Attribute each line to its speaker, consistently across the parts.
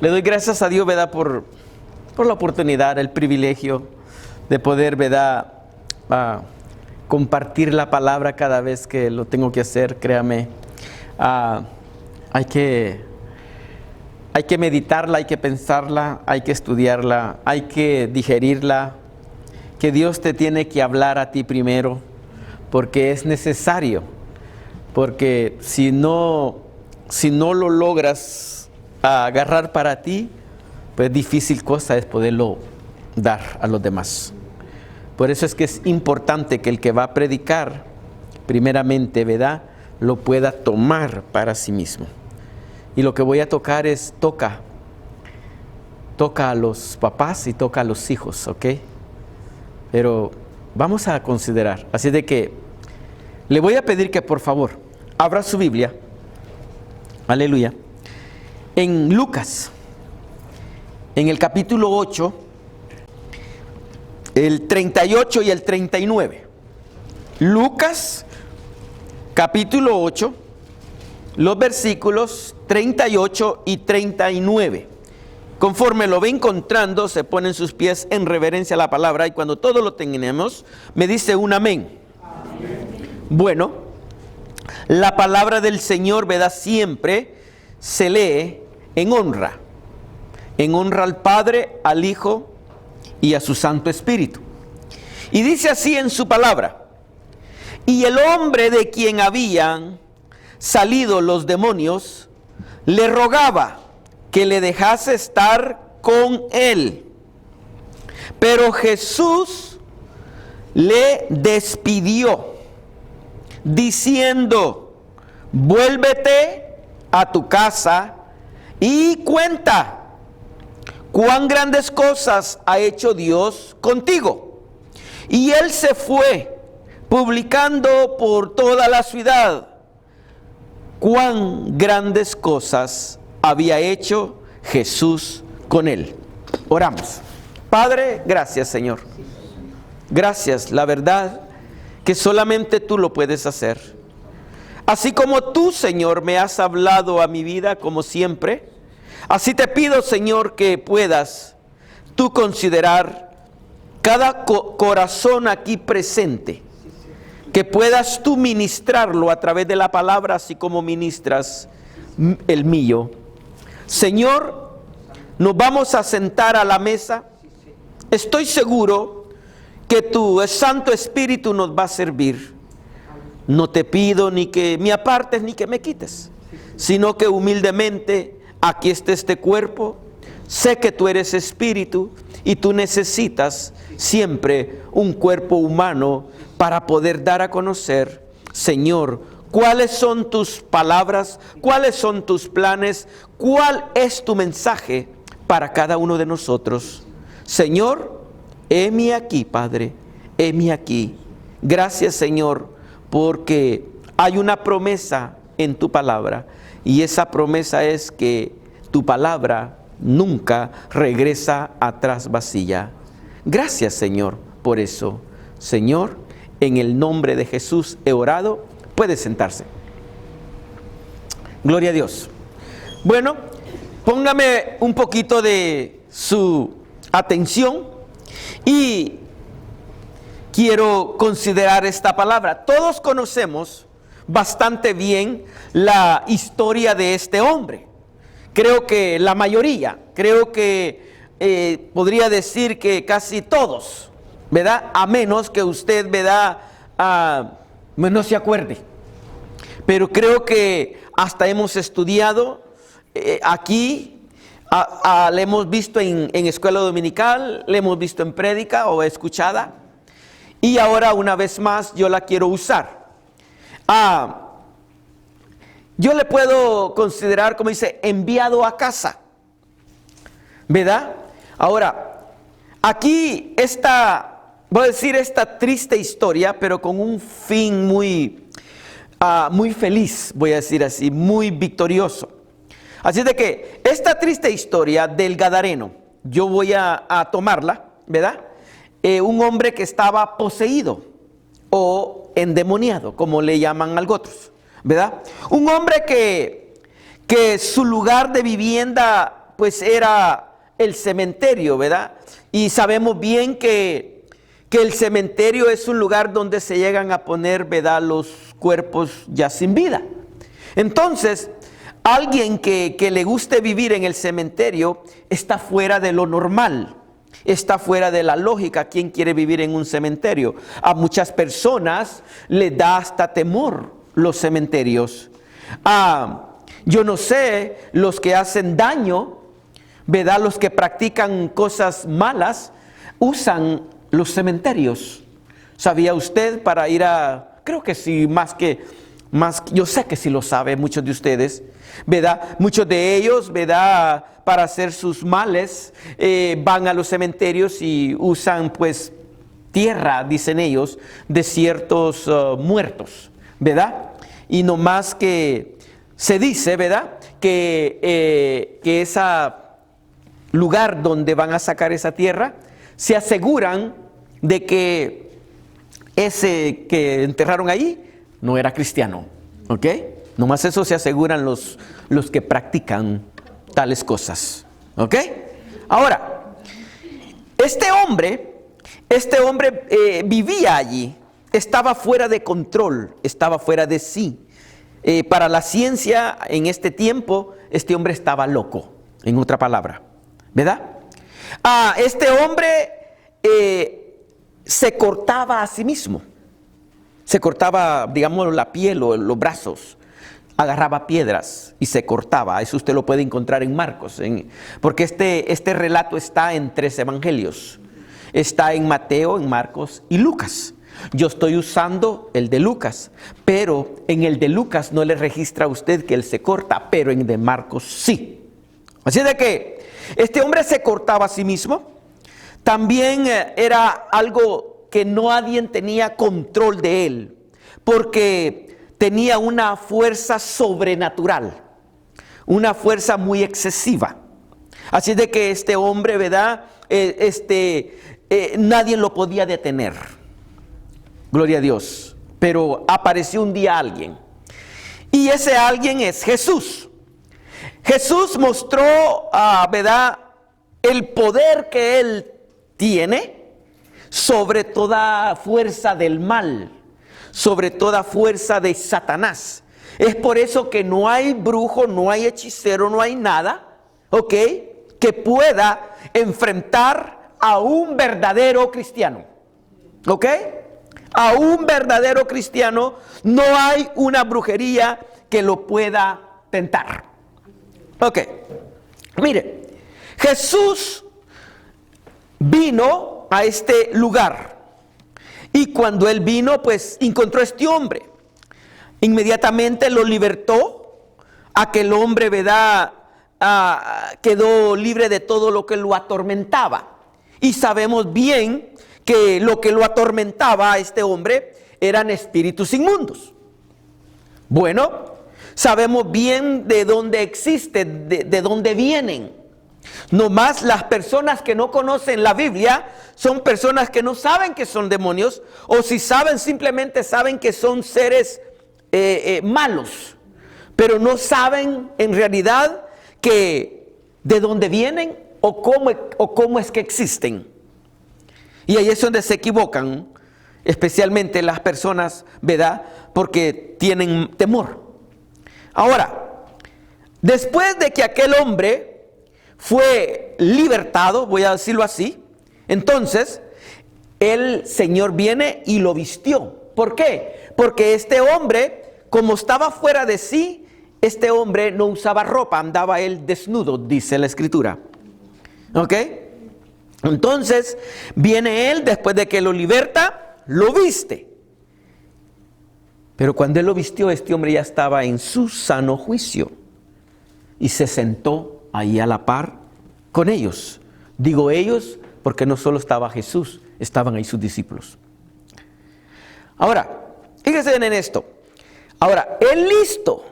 Speaker 1: Le doy gracias a Dios, ¿verdad? Por la oportunidad, el privilegio de poder, ¿verdad? Compartir la palabra cada vez que lo tengo que hacer, créame. Hay que meditarla, hay que pensarla, hay que estudiarla, hay que digerirla. Que Dios te tiene que hablar a ti primero, porque es necesario. Porque si no lo logras agarrar para ti, pues difícil cosa es poderlo dar a los demás. Por eso es que es importante que el que va a predicar, primeramente, ¿verdad?, lo pueda tomar para sí mismo. Y lo que voy a tocar es toca a los papás y toca a los hijos, ¿ok? Pero vamos a considerar. Así de que le voy a pedir que por favor abra su Biblia, aleluya, en Lucas, en el capítulo 8, el 38 y el 39. Lucas, capítulo 8, los versículos 38 y 39. Conforme lo ve encontrando, se ponen sus pies en reverencia a la palabra, y cuando todo lo tenemos, me dice un amén. Amén. Bueno, la palabra del Señor, ¿verdad?, siempre se lee en honra al Padre, al Hijo y a su Santo Espíritu. Y dice así en su palabra: y el hombre de quien habían salido los demonios le rogaba que le dejase estar con él. Pero Jesús le despidió, diciendo: vuélvete a tu casa y cuenta cuán grandes cosas ha hecho Dios contigo. Y él se fue, publicando por toda la ciudad cuán grandes cosas había hecho Jesús con él. Oramos. Padre, gracias, Señor. Gracias, la verdad que solamente tú lo puedes hacer. Así como tú, Señor, me has hablado a mi vida como siempre, así te pido, Señor, que puedas tú considerar cada corazón aquí presente, que puedas tú ministrarlo a través de la palabra, así como ministras el mío. Señor, nos vamos a sentar a la mesa. Estoy seguro que tu Santo Espíritu nos va a servir. No te pido ni que me apartes ni que me quites, sino que humildemente aquí está este cuerpo. Sé que tú eres espíritu y tú necesitas siempre un cuerpo humano para poder dar a conocer, Señor, cuáles son tus palabras, cuáles son tus planes, cuál es tu mensaje para cada uno de nosotros. Señor, heme aquí, Padre, heme aquí. Gracias, Señor, porque hay una promesa en tu palabra, y esa promesa es que tu palabra nunca regresa atrás vacía. Gracias, Señor, por eso. Señor, en el nombre de Jesús he orado. Puede sentarse. Gloria a Dios. Bueno, póngame un poquito de su atención y quiero considerar esta palabra. Todos conocemos bastante bien la historia de este hombre. Creo que la mayoría, podría decir que casi todos, ¿verdad? A menos que usted, ¿verdad?, no se acuerde. Pero creo que hasta hemos estudiado aquí, le hemos visto en escuela dominical, le hemos visto en prédica o escuchada, y ahora una vez más yo la quiero usar. Yo le puedo considerar, como dice, enviado a casa, ¿verdad? Ahora, aquí voy a decir esta triste historia, pero con un fin muy feliz, voy a decir así, muy victorioso. Así de que esta triste historia del Gadareno, yo voy a tomarla, ¿verdad? Un hombre que estaba poseído o endemoniado, como le llaman algunos, ¿verdad? Un hombre que su lugar de vivienda pues era el cementerio, ¿verdad? Y sabemos bien que el cementerio es un lugar donde se llegan a poner, ¿verdad?, los cuerpos ya sin vida. Entonces, alguien que le guste vivir en el cementerio está fuera de lo normal, está fuera de la lógica. ¿Quién quiere vivir en un cementerio? A muchas personas les da hasta temor los cementerios. Yo no sé, los que hacen daño, ¿verdad?, los que practican cosas malas, usan los cementerios. ¿Sabía usted para ir a...? Creo que sí, yo sé que sí lo sabe, muchos de ustedes, ¿verdad? Muchos de ellos, ¿verdad?, para hacer sus males, van a los cementerios y usan, pues, tierra, dicen ellos, de ciertos muertos, ¿verdad? Y no más que se dice, ¿verdad?, que ese lugar donde van a sacar esa tierra, se aseguran de que ese que enterraron ahí no era cristiano, ¿ok? Nomás eso se aseguran los que practican tales cosas, ¿ok? Ahora, este hombre vivía allí, estaba fuera de control, estaba fuera de sí. Para la ciencia en este tiempo, este hombre estaba loco, en otra palabra, ¿verdad? Este hombre se cortaba a sí mismo. Se cortaba, digamos, la piel o los brazos, agarraba piedras y se cortaba. Eso usted lo puede encontrar en Marcos, porque este relato está en 3 evangelios. Está en Mateo, en Marcos y Lucas. Yo estoy usando el de Lucas, pero en el de Lucas no le registra a usted que él se corta, pero en el de Marcos sí. Así de que este hombre se cortaba a sí mismo. También era algo que nadie tenía control de él, porque tenía una fuerza sobrenatural, una fuerza muy excesiva. Así de que este hombre, ¿verdad?, nadie lo podía detener. Gloria a Dios. Pero apareció un día alguien, y ese alguien es Jesús. Jesús mostró, ¿verdad?, el poder que él tiene sobre toda fuerza del mal, sobre toda fuerza de Satanás. Es por eso que no hay brujo, no hay hechicero, no hay nada, ¿ok?, que pueda enfrentar a un verdadero cristiano, ¿ok? A un verdadero cristiano no hay una brujería que lo pueda tentar. Ok, mire, Jesús vino a este lugar, y cuando él vino, pues encontró a este hombre. Inmediatamente lo libertó. Aquel hombre, ¿verdad?, quedó libre de todo lo que lo atormentaba. Y sabemos bien que lo que lo atormentaba a este hombre eran espíritus inmundos. Bueno, sabemos bien de dónde existe, de dónde vienen. Nomás las personas que no conocen la Biblia son personas que no saben que son demonios, o si saben, simplemente saben que son seres malos, pero no saben en realidad que de dónde vienen o cómo es que existen. Y ahí es donde se equivocan, especialmente las personas, ¿verdad?, porque tienen temor. Ahora, después de que aquel hombre fue libertado, voy a decirlo así, entonces el Señor viene y lo vistió. ¿Por qué? Porque este hombre, como estaba fuera de sí, este hombre no usaba ropa, andaba él desnudo, dice la Escritura. ¿Ok? Entonces viene él, después de que lo liberta, lo viste. Pero cuando él lo vistió, este hombre ya estaba en su sano juicio y se sentó ahí a la par con ellos. Digo ellos porque no solo estaba Jesús, estaban ahí sus discípulos. Ahora, fíjense en esto. Ahora, él listo,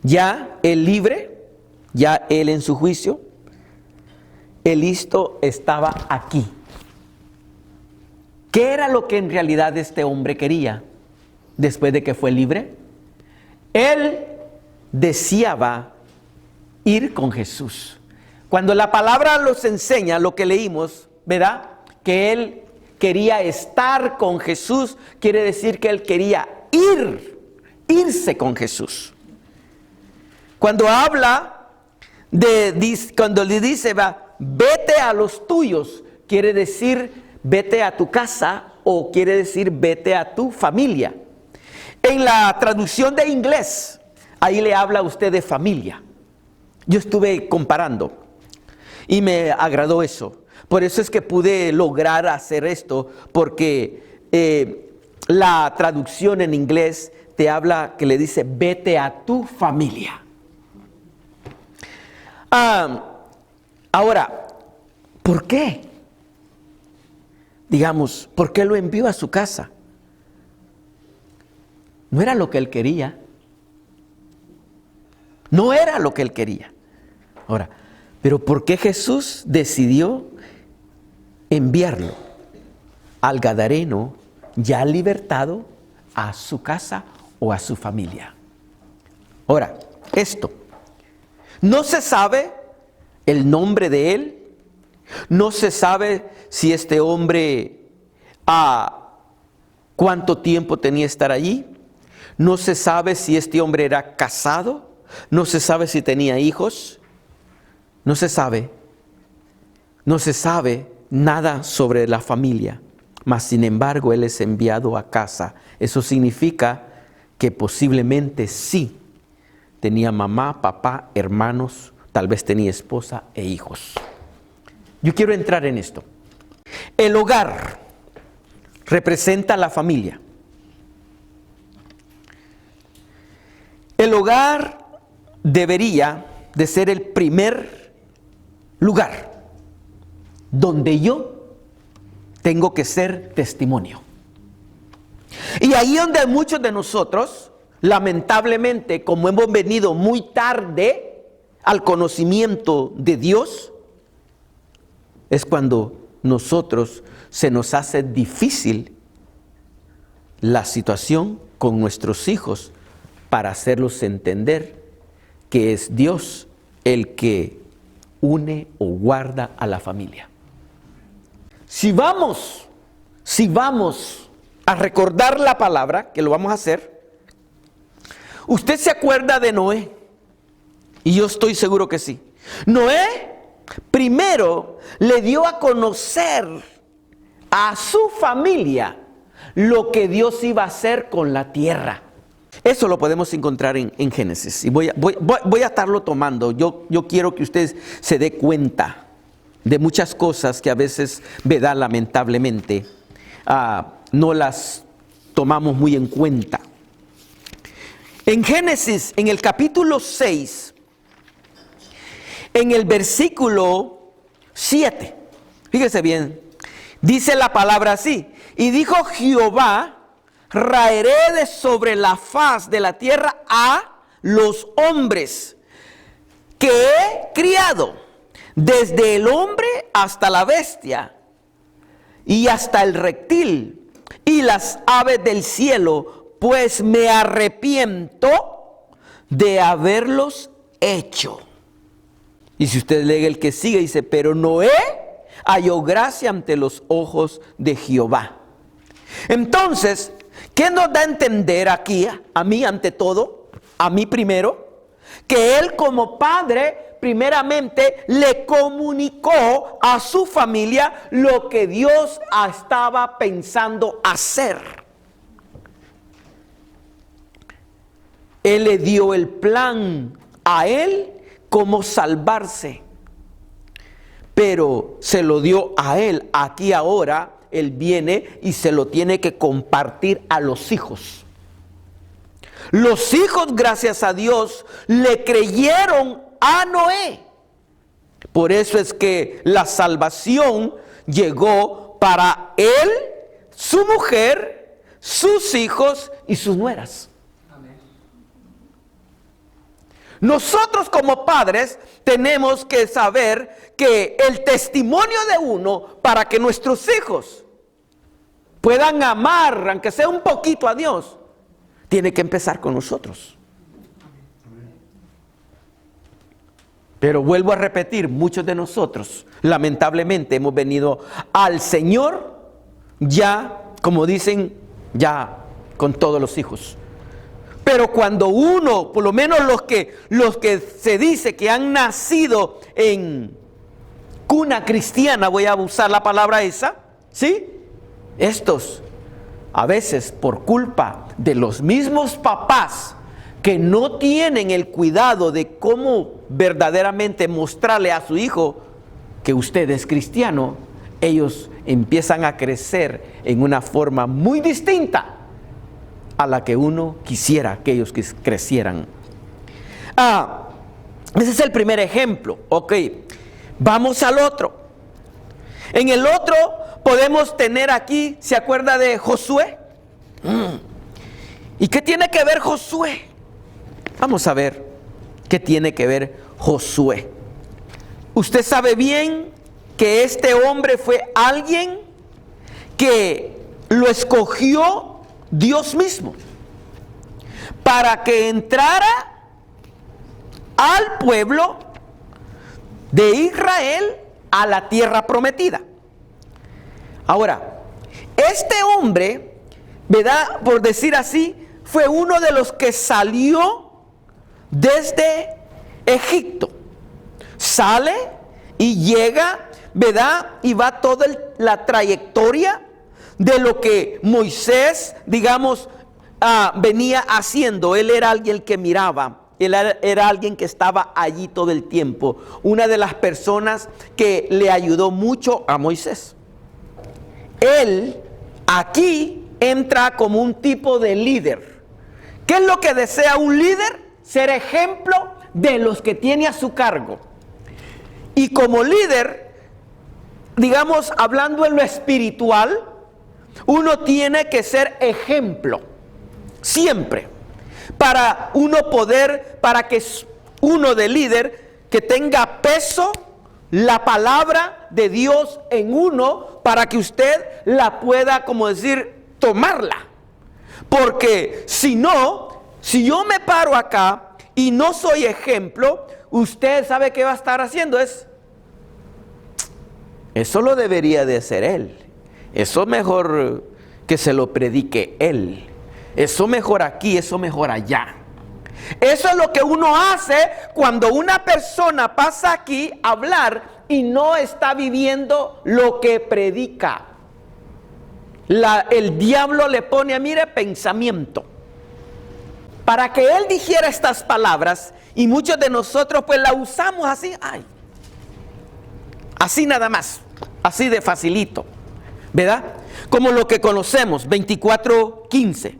Speaker 1: ya él libre, ya él en su juicio, él listo estaba aquí. ¿Qué era lo que en realidad este hombre quería después de que fue libre? Él deseaba ir con Jesús. Cuando la palabra nos enseña lo que leímos, ¿verdad? Que él quería estar con Jesús, quiere decir que él quería irse con Jesús. Cuando habla cuando le dice, vete a los tuyos, quiere decir vete a tu casa o quiere decir vete a tu familia. En la traducción de inglés, ahí le habla a usted de familia. Yo estuve comparando y me agradó eso. Por eso es que pude lograr hacer esto, porque la traducción en inglés te habla que le dice vete a tu familia. Ahora, ¿por qué? Digamos, ¿por qué lo envió a su casa? No era lo que él quería. No era lo que él quería. Ahora, pero ¿por qué Jesús decidió enviarlo al gadareno ya libertado a su casa o a su familia? Ahora, esto, no se sabe el nombre de él, no se sabe si este hombre cuánto tiempo tenía que estar allí, no se sabe si este hombre era casado, no se sabe si tenía hijos, no se sabe nada sobre la familia, mas sin embargo él es enviado a casa. Eso significa que posiblemente sí tenía mamá, papá, hermanos, tal vez tenía esposa e hijos. Yo quiero entrar en esto. El hogar representa la familia. El hogar debería de ser el primer lugar donde yo tengo que ser testimonio. Y ahí donde muchos de nosotros, lamentablemente, como hemos venido muy tarde al conocimiento de Dios, es cuando nosotros se nos hace difícil la situación con nuestros hijos para hacerlos entender que es Dios el que une o guarda a la familia. Si vamos a recordar la palabra, que lo vamos a hacer, usted se acuerda de Noé, y yo estoy seguro que sí. Noé primero le dio a conocer a su familia lo que Dios iba a hacer con la tierra. Eso lo podemos encontrar en Génesis. Y voy a estarlo tomando. Yo quiero que usted se dé cuenta de muchas cosas que a veces, ¿verdad?, lamentablemente, no las tomamos muy en cuenta. En Génesis, en el capítulo 6, en el versículo 7, fíjese bien, dice la palabra así: y dijo Jehová, raeré de sobre la faz de la tierra a los hombres que he criado, desde el hombre hasta la bestia y hasta el reptil y las aves del cielo, pues me arrepiento de haberlos hecho. Y si usted lee el que sigue, dice: pero Noé halló gracia ante los ojos de Jehová. Entonces, ¿qué nos da a entender aquí, a mí ante todo, a mí primero? Que él como padre, primeramente, le comunicó a su familia lo que Dios estaba pensando hacer. Él le dio el plan a él cómo salvarse, pero se lo dio a él. Aquí ahora él viene y se lo tiene que compartir a los hijos. Los hijos, gracias a Dios, le creyeron a Noé. Por eso es que la salvación llegó para él, su mujer, sus hijos y sus nueras. Nosotros como padres tenemos que saber que el testimonio de uno para que nuestros hijos puedan amar, aunque sea un poquito, a Dios, tiene que empezar con nosotros. Pero vuelvo a repetir, muchos de nosotros, lamentablemente, hemos venido al Señor ya, como dicen, ya con todos los hijos. Pero cuando uno, por lo menos los que se dice que han nacido en cuna cristiana, voy a usar la palabra esa, ¿sí? Estos, a veces por culpa de los mismos papás que no tienen el cuidado de cómo verdaderamente mostrarle a su hijo que usted es cristiano, ellos empiezan a crecer en una forma muy distinta a la que uno quisiera que ellos crecieran. Ese es el primer ejemplo. Ok, vamos al otro. En el otro podemos tener aquí, ¿se acuerda de Josué? ¿Y qué tiene que ver Josué? Vamos a ver qué tiene que ver Josué. Usted sabe bien que este hombre fue alguien que lo escogió Dios mismo para que entrara al pueblo de Israel a la tierra prometida. Ahora, este hombre, ¿verdad? Por decir así, fue uno de los que salió desde Egipto. Sale y llega, ¿verdad? Y va toda la trayectoria de lo que Moisés, digamos, venía haciendo. Él era alguien que miraba. Él era alguien que estaba allí todo el tiempo. Una de las personas que le ayudó mucho a Moisés. Él aquí entra como un tipo de líder. ¿Qué es lo que desea un líder? Ser ejemplo de los que tiene a su cargo. Y como líder, digamos, hablando en lo espiritual, uno tiene que ser ejemplo. Siempre. Para uno poder, para que uno de líder que tenga peso la palabra de Dios en uno, para que usted la pueda, como decir, tomarla. Porque si no, si yo me paro acá y no soy ejemplo, usted sabe qué va a estar haciendo. Eso lo debería de hacer él. Eso mejor que se lo predique él. Eso mejor aquí, eso mejor allá. Eso es lo que uno hace cuando una persona pasa aquí a hablar y no está viviendo lo que predica. El diablo le pone, mire, pensamiento. Para que él dijera estas palabras, y muchos de nosotros pues la usamos así, así nada más, así de facilito, ¿verdad? Como lo que conocemos, 24:15.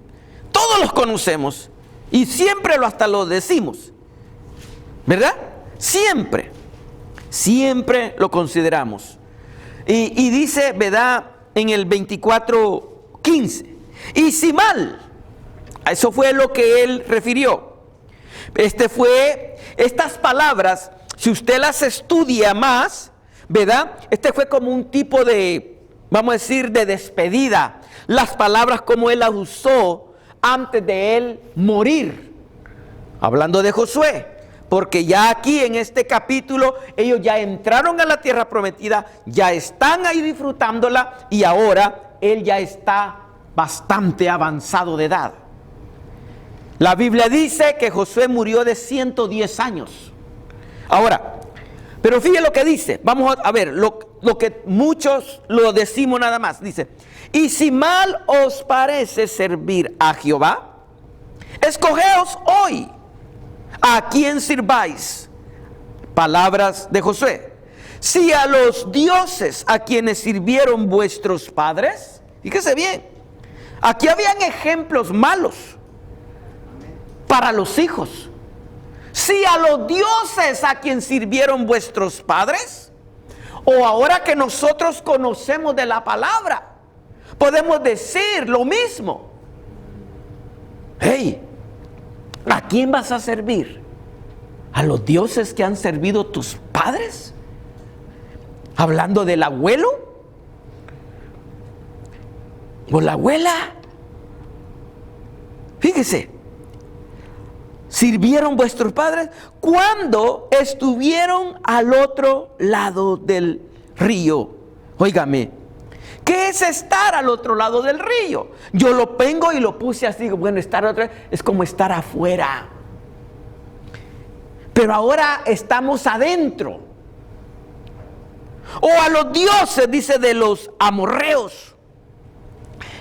Speaker 1: Todos los conocemos y siempre hasta lo decimos, ¿verdad? Siempre lo consideramos. Y dice, ¿verdad? En el 24:15, y si mal, eso fue lo que él refirió. Estas palabras, si usted las estudia más, ¿verdad? Fue como un tipo de, vamos a decir, de despedida. Las palabras como él las usó antes de él morir. Hablando de Josué. Porque ya aquí en este capítulo ellos ya entraron a la tierra prometida, ya están ahí disfrutándola y ahora él ya está bastante avanzado de edad. La Biblia dice que Josué murió de 110 años. Ahora, pero fíjense lo que dice. Vamos a ver lo que muchos lo decimos nada más. Dice, y si mal os parece servir a Jehová, escogeos hoy a quién sirváis. Palabras de Josué. Si a los dioses a quienes sirvieron vuestros padres, fíjese bien, aquí habían ejemplos malos para los hijos. Si a los dioses a quien sirvieron vuestros padres, o ahora que nosotros conocemos de la palabra, podemos decir lo mismo. Hey, ¿a quién vas a servir? ¿A los dioses que han servido tus padres? Hablando del abuelo o la abuela. Fíjese, sirvieron vuestros padres cuando estuvieron al otro lado del río? Óigame, ¿qué es estar al otro lado del río? Yo lo vengo y lo puse así, bueno, estar otra vez es como estar afuera. Pero ahora estamos adentro. O a los dioses, dice, de los amorreos,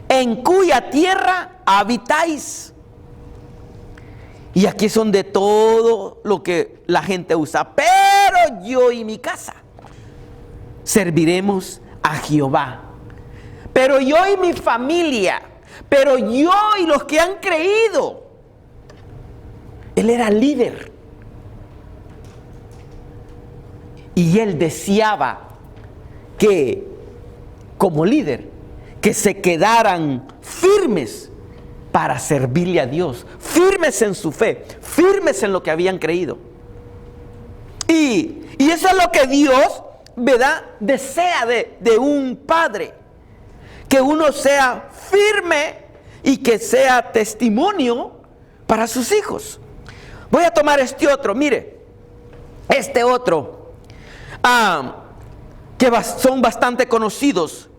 Speaker 1: en cuya tierra habitáis. Y aquí son de todo lo que la gente usa. Pero yo y mi casa serviremos a Jehová. Pero yo y mi familia, pero yo y los que han creído. Él era líder. Y él deseaba que, como líder, que se quedaran firmes para servirle a Dios, firmes en su fe, firmes en lo que habían creído. Y eso es lo que Dios, ¿verdad?, desea de un padre, que uno sea firme y que sea testimonio para sus hijos. Voy a tomar este otro, mire, este otro, que son bastante conocidos.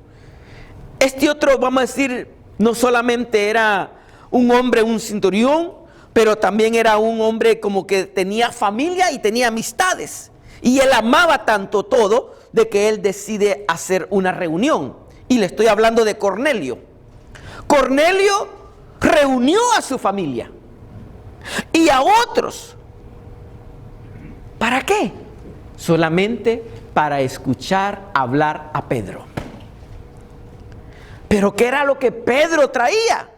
Speaker 1: Este otro, vamos a decir, no solamente era un hombre, un centurión, pero también era un hombre como que tenía familia y tenía amistades. Y él amaba tanto todo de que él decide hacer una reunión. Y le estoy hablando de Cornelio. Cornelio reunió a su familia y a otros. ¿Para qué? Solamente para escuchar hablar a Pedro. Pero ¿qué era lo que Pedro traía?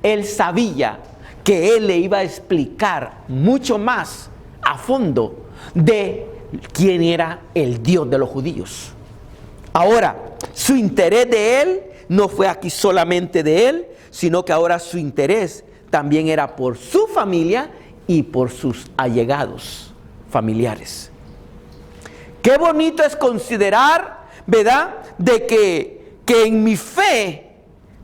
Speaker 1: Él sabía que él le iba a explicar mucho más a fondo de quién era el Dios de los judíos. Ahora, su interés de él no fue aquí solamente de él, sino que ahora su interés también era por su familia y por sus allegados familiares. Qué bonito es considerar, ¿verdad?, de que en mi fe,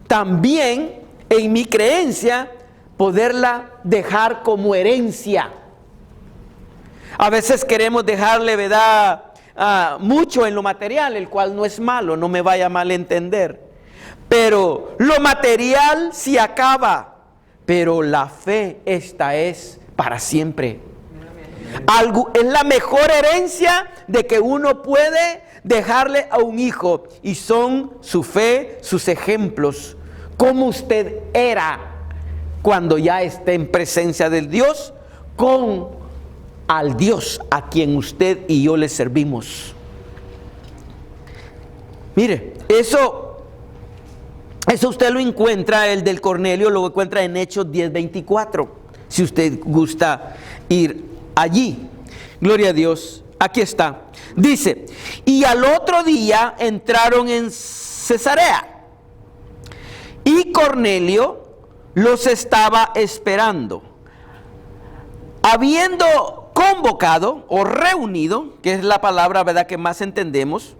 Speaker 1: también en mi creencia, poderla dejar como herencia. A veces queremos dejarle, ¿verdad?, mucho en lo material, el cual no es malo, no me vaya a malentender. Pero lo material sí acaba, pero la fe, esta es para siempre. Es la mejor herencia de que uno puede dejarle a un hijo, y son su fe, sus ejemplos, cómo usted era cuando ya esté en presencia del Dios, con al Dios a quien usted y yo le servimos. Mire, eso usted lo encuentra, el del Cornelio lo encuentra en Hechos 10:24, si usted gusta ir allí. Gloria a Dios, aquí está. Dice, y al otro día entraron en Cesarea, y Cornelio los estaba esperando, habiendo convocado o reunido, que es la palabra, ¿verdad?, que más entendemos,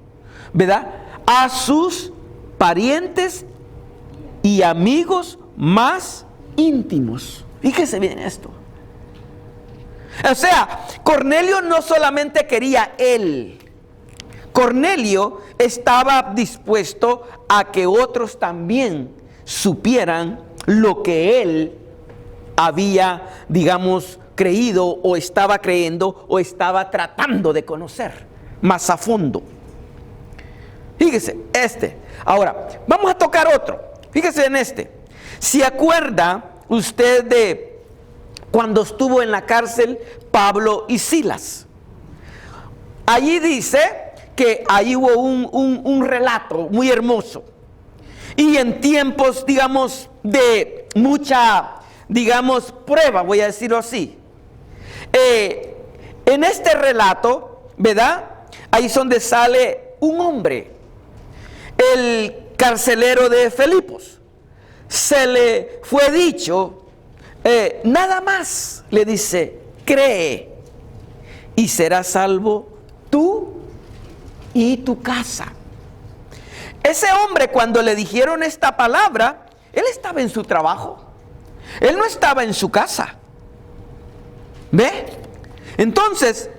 Speaker 1: ¿verdad?, a sus parientes y amigos más íntimos. Fíjese bien esto. O sea, Cornelio no solamente quería él. Cornelio estaba dispuesto a que otros también supieran lo que él había, digamos, creído, o estaba creyendo, o estaba tratando de conocer más a fondo. Fíjese, ahora, vamos a tocar otro. Fíjese en este. ¿Se acuerda usted de cuando estuvo en la cárcel Pablo y Silas? Allí dice que ahí hubo un relato muy hermoso. Y en tiempos, digamos, de mucha, digamos, prueba, voy a decirlo así. En este relato, ¿verdad?, ahí es donde sale un hombre, el carcelero de Filipos. Se le fue dicho, nada más, le dice, cree y serás salvo tú y tu casa. Ese hombre, cuando le dijeron esta palabra, él estaba en su trabajo, él no estaba en su casa. ¿Ve? Entonces,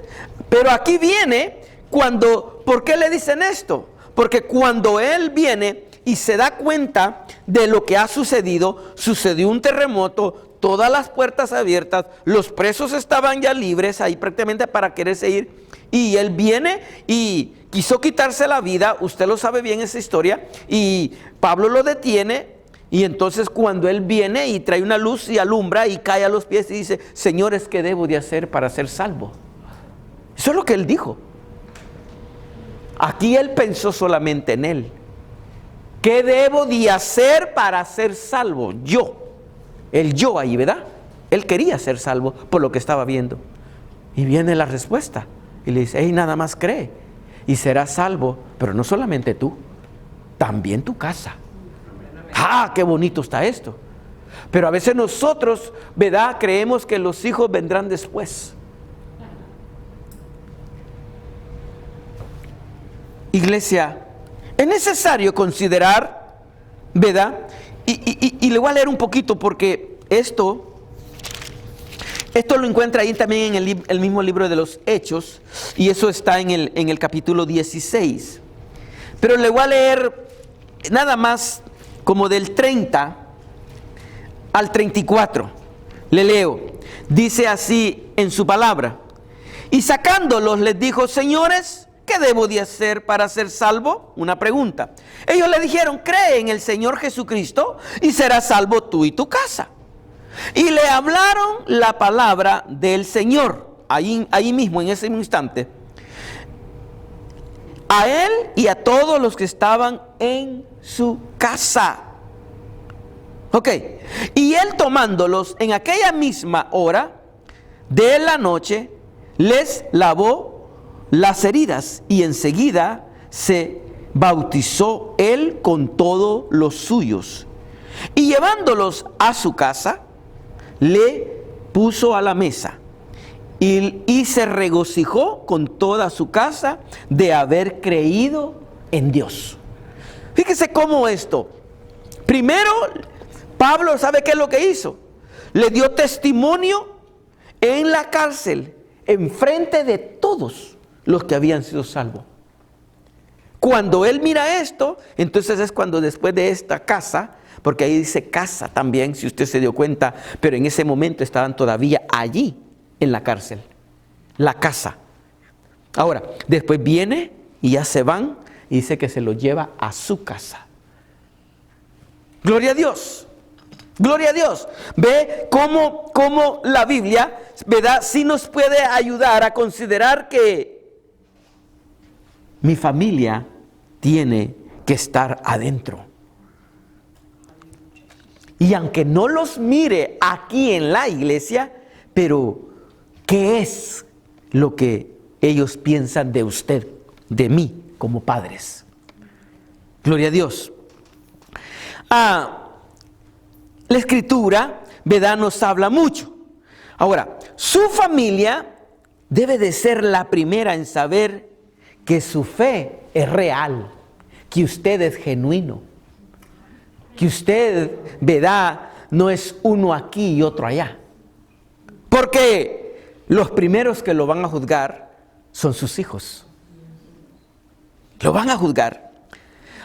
Speaker 1: pero aquí viene ¿por qué le dicen esto? Porque cuando él viene y se da cuenta de lo que ha sucedió un terremoto, todas las puertas abiertas, los presos estaban ya libres ahí prácticamente para quererse ir, y él viene y quiso quitarse la vida, usted lo sabe bien esa historia, y Pablo lo detiene, y entonces cuando él viene y trae una luz y alumbra y cae a los pies y dice: Señores, ¿qué debo de hacer para ser salvo? Eso es lo que él dijo. Aquí él pensó solamente en él. ¿Qué debo de hacer para ser salvo? El yo ahí, ¿verdad? Él quería ser salvo por lo que estaba viendo. Y viene la respuesta. Y le dice: hey, nada más cree y serás salvo. Pero no solamente tú, también tu casa. ¡Ah, qué bonito está esto! Pero a veces nosotros, ¿verdad?, creemos que los hijos vendrán después. Iglesia, es necesario considerar, ¿verdad? Y le voy a leer un poquito porque esto lo encuentra ahí también en el mismo libro de los Hechos, y eso está en el capítulo 16. Pero le voy a leer nada más como del 30 al 34. Le leo. Dice así en su palabra: y sacándolos les dijo: Señores, ¿qué debo de hacer para ser salvo? Una pregunta. Ellos le dijeron: cree en el Señor Jesucristo y serás salvo tú y tu casa. Y le hablaron la palabra del Señor, ahí mismo, en ese instante, a él y a todos los que estaban en su casa. Ok. Y él, tomándolos en aquella misma hora de la noche, les lavó las heridas, y enseguida se bautizó él con todos los suyos, y llevándolos a su casa, le puso a la mesa, y se regocijó con toda su casa de haber creído en Dios. Fíjese cómo esto. Primero, Pablo, ¿sabe qué es lo que hizo? Le dio testimonio en la cárcel, enfrente de todos los que habían sido salvos. Cuando él mira esto, entonces es cuando después de esta casa, porque ahí dice casa también, si usted se dio cuenta, pero en ese momento estaban todavía allí en la cárcel, la casa. Ahora, después viene y ya se van y dice que se los lleva a su casa. Gloria a Dios. Gloria a Dios. Ve cómo la Biblia, ¿verdad?, sí nos puede ayudar a considerar que mi familia tiene que estar adentro. Y aunque no los mire aquí en la iglesia, pero ¿qué es lo que ellos piensan de usted, de mí, como padres? Gloria a Dios. La Escritura, ¿verdad?, nos habla mucho. Ahora, su familia debe de ser la primera en saber que su fe es real, que usted es genuino, que usted, ¿verdad?, no es uno aquí y otro allá. Porque los primeros que lo van a juzgar son sus hijos. Lo van a juzgar.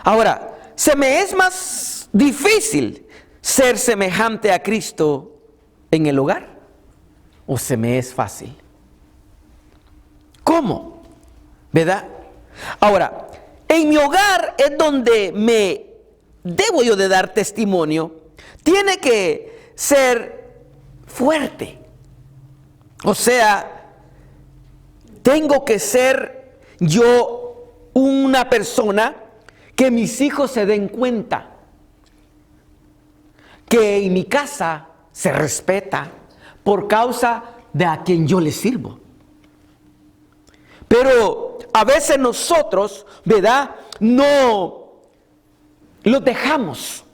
Speaker 1: Ahora, se me es más difícil ser semejante a Cristo en el hogar, ¿o se me es fácil? ¿Cómo? ¿Verdad? Ahora, en mi hogar es donde me debo yo de dar testimonio. Tiene que ser fuerte. O sea, tengo que ser yo una persona que mis hijos se den cuenta que en mi casa se respeta por causa de a quien yo le sirvo. Pero a veces nosotros, ¿verdad?, no los dejamos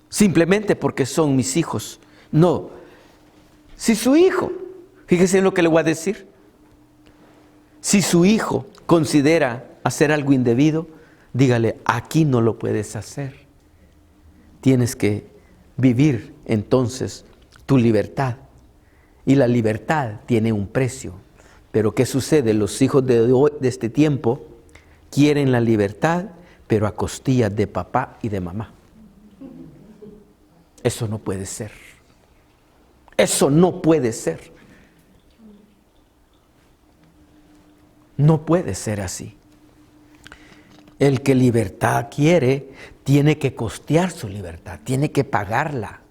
Speaker 1: simplemente porque son mis hijos. No. Si su hijo, fíjese en lo que le voy a decir, si su hijo considera hacer algo indebido, dígale: aquí no lo puedes hacer. Tienes que vivir entonces tu libertad Y la libertad tiene un precio. Pero ¿qué sucede? Los hijos de este tiempo quieren la libertad, pero a costillas de papá y de mamá. Eso no puede ser. Eso no puede ser. No puede ser así. El que libertad quiere, tiene que costear su libertad, tiene que pagarla.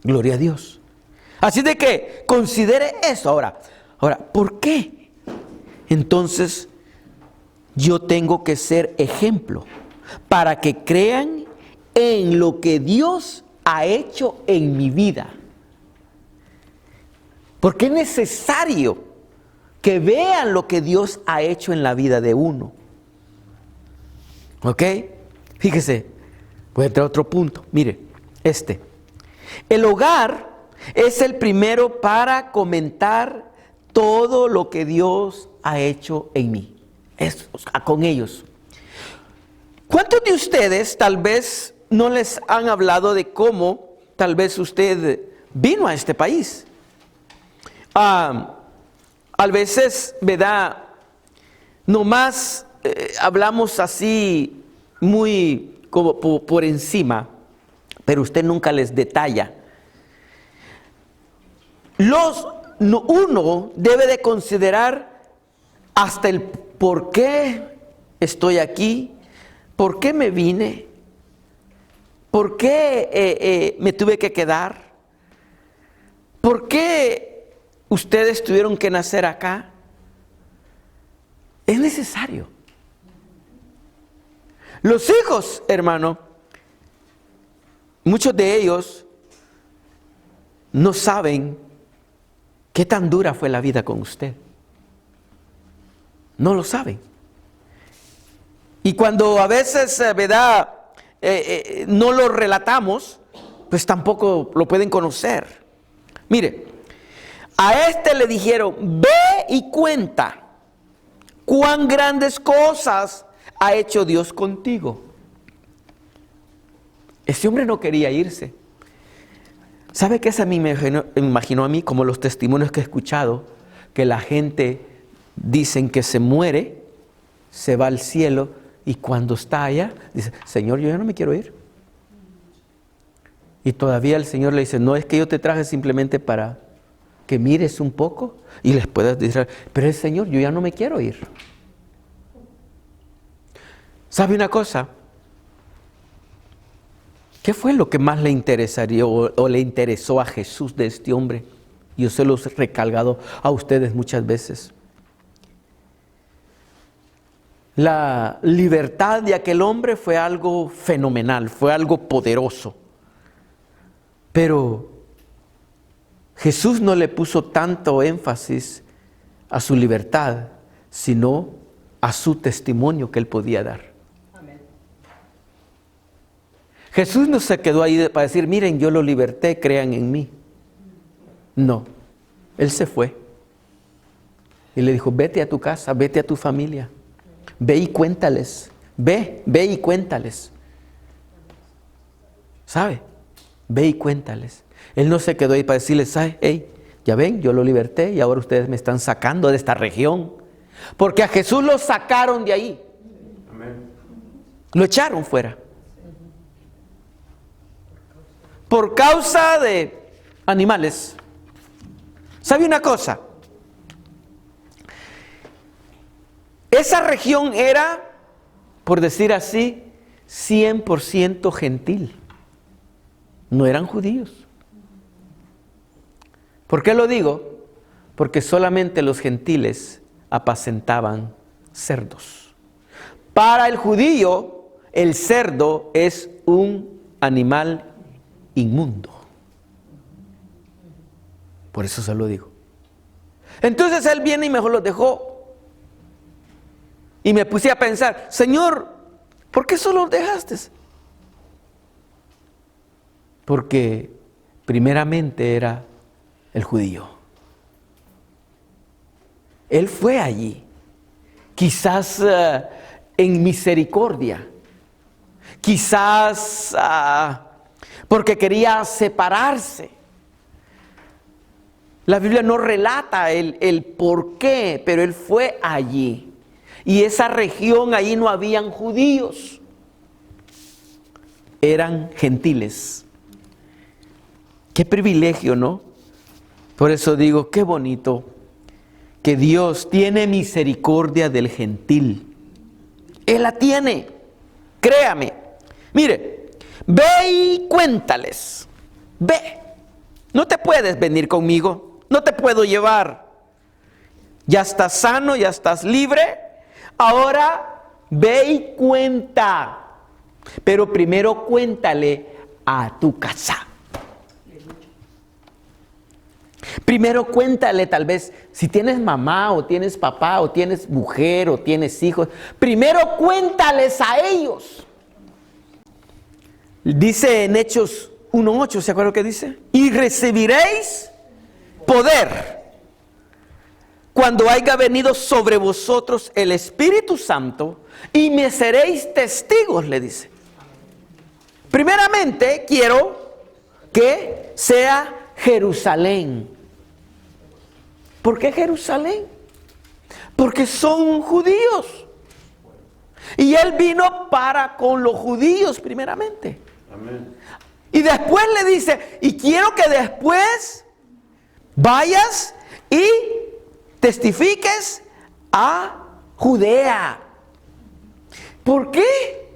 Speaker 1: Gloria a Dios. Así de que considere eso. Ahora, ¿por qué? Entonces, yo tengo que ser ejemplo para que crean en lo que Dios ha hecho en mi vida. Porque es necesario que vean lo que Dios ha hecho en la vida de uno. ¿Ok? Fíjese, voy a entrar a otro punto. Mire, el hogar es el primero para comentar todo lo que Dios ha hecho en mí. Con ellos. ¿Cuántos de ustedes tal vez no les han hablado de cómo tal vez usted vino a este país? A veces, ¿verdad? Nomás hablamos así muy como por encima, pero usted nunca les detalla. Uno debe de considerar hasta el por qué estoy aquí, por qué me vine, por qué me tuve que quedar, por qué ustedes tuvieron que nacer acá. Es necesario. Los hijos, hermano, muchos de ellos no saben qué tan dura fue la vida con usted. No lo saben. Y cuando a veces, ¿verdad? No lo relatamos, pues tampoco lo pueden conocer. Mire, a este le dijeron, ve y cuenta cuán grandes cosas ha hecho Dios contigo. Ese hombre no quería irse. ¿Sabe qué? Eso a mí me imaginó a mí, como los testimonios que he escuchado, que la gente dicen que se muere, se va al cielo, y cuando está allá, dice, Señor, yo ya no me quiero ir. Y todavía el Señor le dice, no, es que yo te traje simplemente para que mires un poco y les puedas decir, pero el Señor, yo ya no me quiero ir. ¿Sabe una cosa? ¿Qué fue lo que más le interesaría o le interesó a Jesús de este hombre? Yo se los he recalcado a ustedes muchas veces. La libertad de aquel hombre fue algo fenomenal, fue algo poderoso. Pero Jesús no le puso tanto énfasis a su libertad, sino a su testimonio que él podía dar. Amén. Jesús no se quedó ahí para decir, miren, yo lo liberté, crean en mí. No, él se fue. Y le dijo, vete a tu casa, vete a tu familia. Ve y cuéntales, ve y cuéntales. ¿Sabe? Ve y cuéntales. Él no se quedó ahí para decirles, hey, ya ven, yo lo liberté y ahora ustedes me están sacando de esta región. Porque a Jesús lo sacaron de ahí. Amén. Lo echaron fuera. Por causa de animales. ¿Sabe una cosa? Esa región era, por decir así, 100% gentil. No eran judíos. ¿Por qué lo digo? Porque solamente los gentiles apacentaban cerdos. Para el judío, el cerdo es un animal inmundo. Por eso se lo digo. Entonces él viene y mejor los dejó. Y me puse a pensar, Señor, ¿por qué solo los dejaste? Porque primeramente era el judío. Él fue allí, quizás en misericordia, quizás porque quería separarse, La Biblia no relata el por qué, pero él fue allí. Y esa región, ahí no habían judíos. Eran gentiles. Qué privilegio, ¿no? Por eso digo, qué bonito que Dios tiene misericordia del gentil. Él la tiene, créame. Mire, ve y cuéntales. Ve, no te puedes venir conmigo, no te puedo llevar. Ya estás sano, ya estás libre. Ahora ve y cuenta. Pero primero cuéntale a tu casa. Primero cuéntale, tal vez, si tienes mamá o tienes papá o tienes mujer o tienes hijos, primero cuéntales a ellos. Dice en Hechos 1:8, ¿se acuerdan lo que dice? Y recibiréis poder cuando haya venido sobre vosotros el Espíritu Santo y me seréis testigos, le dice. Primeramente quiero que sea Jerusalén. ¿Por qué Jerusalén? Porque son judíos. Y él vino para con los judíos primeramente. Amén. Y después le dice, y quiero que después vayas y testifiques a Judea. ¿Por qué?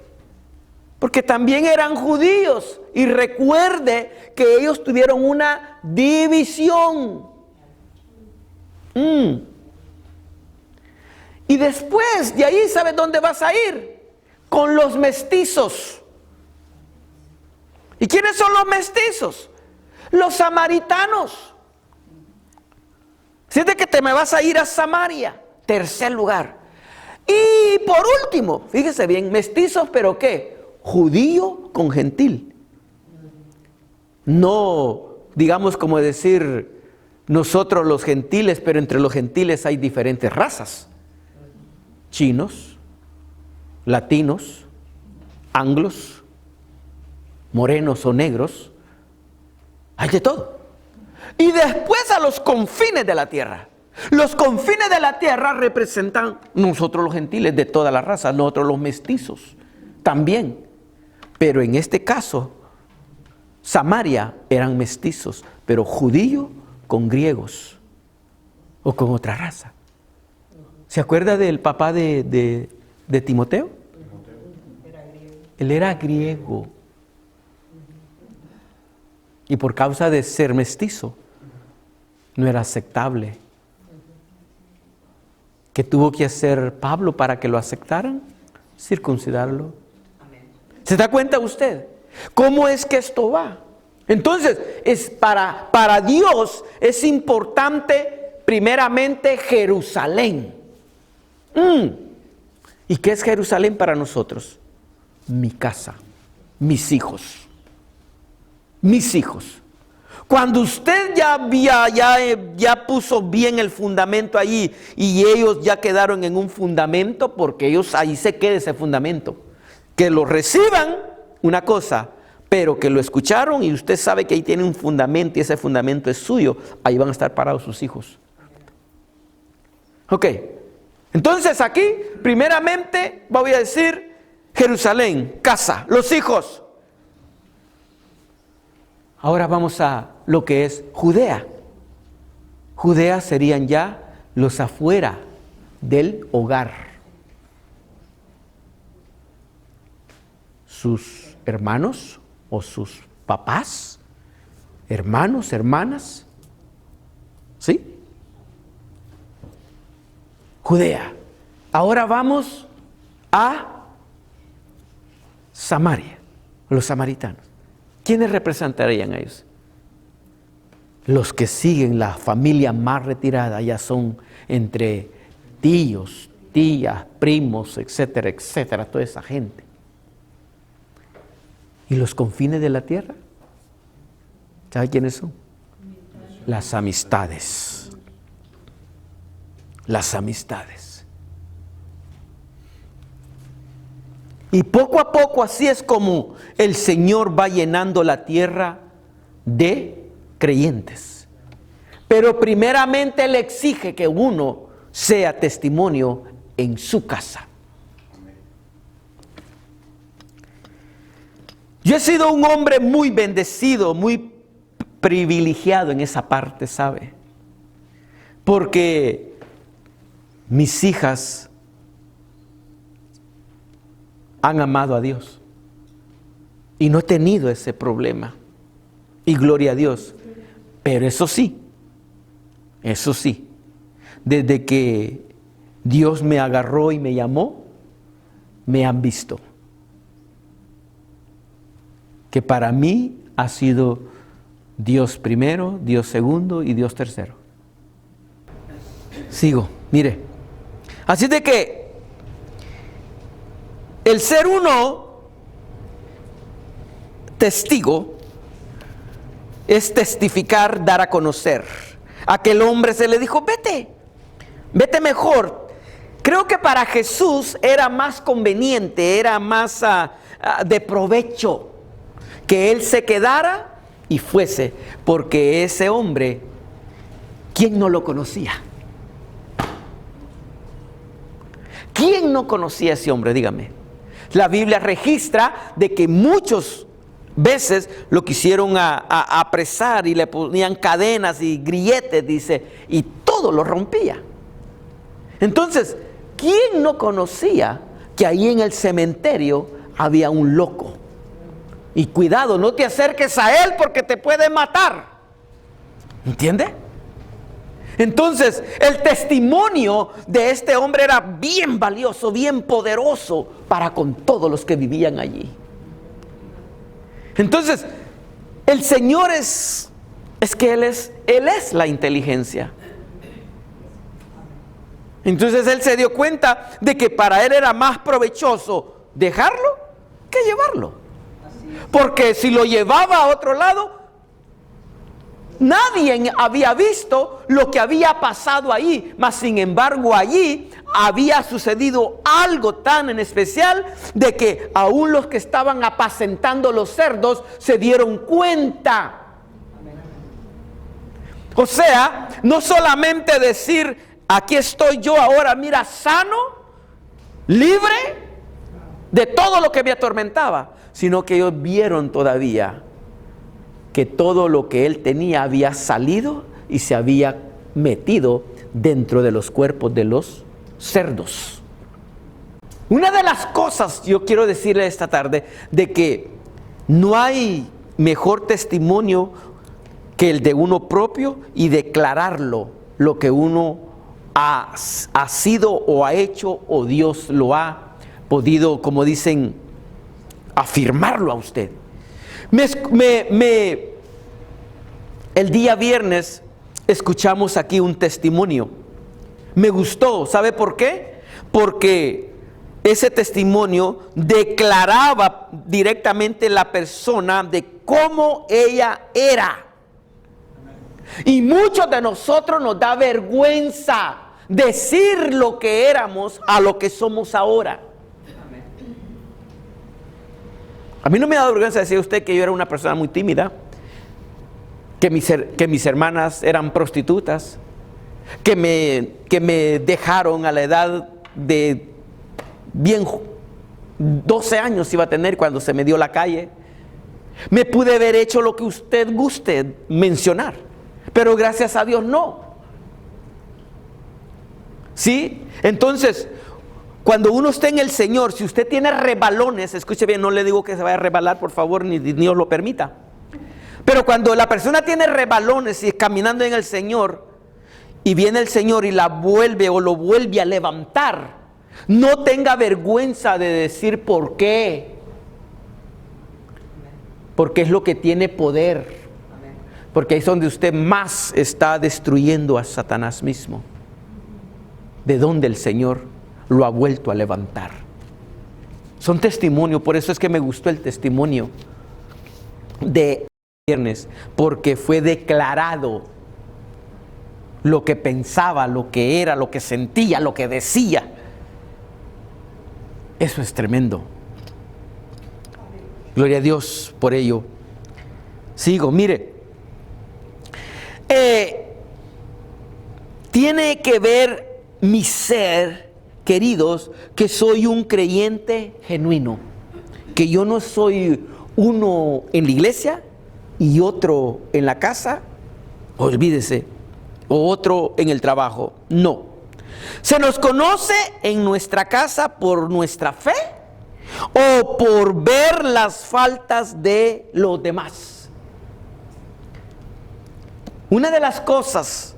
Speaker 1: Porque también eran judíos. Y recuerde que ellos tuvieron una división. Y después de ahí, ¿sabes dónde vas a ir? Con los mestizos. ¿Y quiénes son los mestizos? Los samaritanos. Si es de que te me vas a ir a Samaria, tercer lugar. Y por último, fíjese bien, mestizos, pero ¿qué? Judío con gentil. No, digamos como decir nosotros los gentiles, pero entre los gentiles hay diferentes razas. Chinos, latinos, anglos, morenos o negros. Hay de todo. Y después a los confines de la tierra. Los confines de la tierra representan nosotros los gentiles de todas las razas, nosotros los mestizos también. Pero en este caso, Samaria eran mestizos, pero judío con griegos o con otra raza. ¿Se acuerda del papá de Timoteo? Él era griego. Y por causa de ser mestizo, no era aceptable. ¿Qué tuvo que hacer Pablo para que lo aceptaran? Circuncidarlo. ¿Se da cuenta usted? ¿Cómo es que esto va? Entonces, es para Dios es importante primeramente Jerusalén. ¿Y qué es Jerusalén para nosotros? Mi casa, mis hijos. Mis hijos. Cuando usted ya puso bien el fundamento allí y ellos ya quedaron en un fundamento, porque ellos ahí se queda ese fundamento. Que lo reciban, una cosa, pero que lo escucharon y usted sabe que ahí tiene un fundamento y ese fundamento es suyo, ahí van a estar parados sus hijos. Ok, entonces aquí, primeramente, voy a decir Jerusalén, casa, los hijos. Ahora vamos a lo que es Judea. Judea serían ya los afuera del hogar. Sus hermanos o sus papás, hermanos, hermanas. ¿Sí? Judea. Ahora vamos a Samaria, los samaritanos. ¿Quiénes representarían a ellos? Los que siguen la familia más retirada, ya son entre tíos, tías, primos, etcétera, etcétera, toda esa gente. ¿Y los confines de la tierra? ¿Sabe quiénes son? Las amistades. Las amistades. Y poco a poco así es como el Señor va llenando la tierra de creyentes. Pero primeramente Él exige que uno sea testimonio en su casa. Yo he sido un hombre muy bendecido, muy privilegiado en esa parte, ¿sabe? Porque mis hijas han amado a Dios y no he tenido ese problema. Y gloria a Dios. Pero eso sí, desde que Dios me agarró y me llamó, me han visto que para mí ha sido Dios primero, Dios segundo y Dios tercero. Sigo, mire. Así de que el ser uno testigo es testificar, dar a conocer. Aquel hombre se le dijo, vete mejor. Creo que para Jesús era más conveniente, era más de provecho que él se quedara y fuese, porque ese hombre, ¿quién no lo conocía? ¿Quién no conocía a ese hombre? Dígame. La Biblia registra de que muchas veces lo quisieron apresar y le ponían cadenas y grilletes, dice, y todo lo rompía. Entonces, ¿quién no conocía que ahí en el cementerio había un loco? Y cuidado, no te acerques a él porque te puede matar. ¿Entiende? Entonces, el testimonio de este hombre era bien valioso, bien poderoso para con todos los que vivían allí. Entonces, el Señor es que Él es la inteligencia. Entonces Él se dio cuenta de que para Él era más provechoso dejarlo que llevarlo. Porque si lo llevaba a otro lado, nadie había visto lo que había pasado ahí, mas sin embargo allí había sucedido algo tan en especial de que aún los que estaban apacentando los cerdos se dieron cuenta. O sea, no solamente decir, aquí estoy yo ahora, mira, sano, libre de todo lo que me atormentaba, sino que ellos vieron todavía que todo lo que él tenía había salido y se había metido dentro de los cuerpos de los cerdos. Una de las cosas yo quiero decirle esta tarde de que no hay mejor testimonio que el de uno propio y declararlo, lo que uno ha sido o ha hecho o Dios lo ha podido, como dicen, afirmarlo a usted. El día viernes escuchamos aquí un testimonio. Me gustó, ¿sabe por qué? Porque ese testimonio declaraba directamente la persona de cómo ella era. Y muchos de nosotros nos da vergüenza decir lo que éramos a lo que somos ahora. A mí no me da vergüenza decir a usted que yo era una persona muy tímida, que mis hermanas eran prostitutas, que me dejaron a la edad de 12 años iba a tener cuando se me dio la calle. Me pude haber hecho lo que usted guste mencionar, pero gracias a Dios no. ¿Sí? Entonces, cuando uno está en el Señor, si usted tiene rebalones, escuche bien, no le digo que se vaya a rebalar, por favor, ni Dios lo permita. Pero cuando la persona tiene rebalones y es caminando en el Señor, y viene el Señor y la vuelve o lo vuelve a levantar, no tenga vergüenza de decir por qué. Porque es lo que tiene poder. Porque ahí es donde usted más está destruyendo a Satanás mismo. De donde el Señor lo ha vuelto a levantar. Son testimonios, por eso es que me gustó el testimonio de viernes, porque fue declarado lo que pensaba, lo que era, lo que sentía, lo que decía. Eso es tremendo. Gloria a Dios por ello. Sigo, mire. tiene que ver mi ser, queridos, que soy un creyente genuino, que yo no soy uno en la iglesia y otro en la casa, olvídese, o otro en el trabajo. No. Se nos conoce en nuestra casa por nuestra fe o por ver las faltas de los demás. Una de las cosas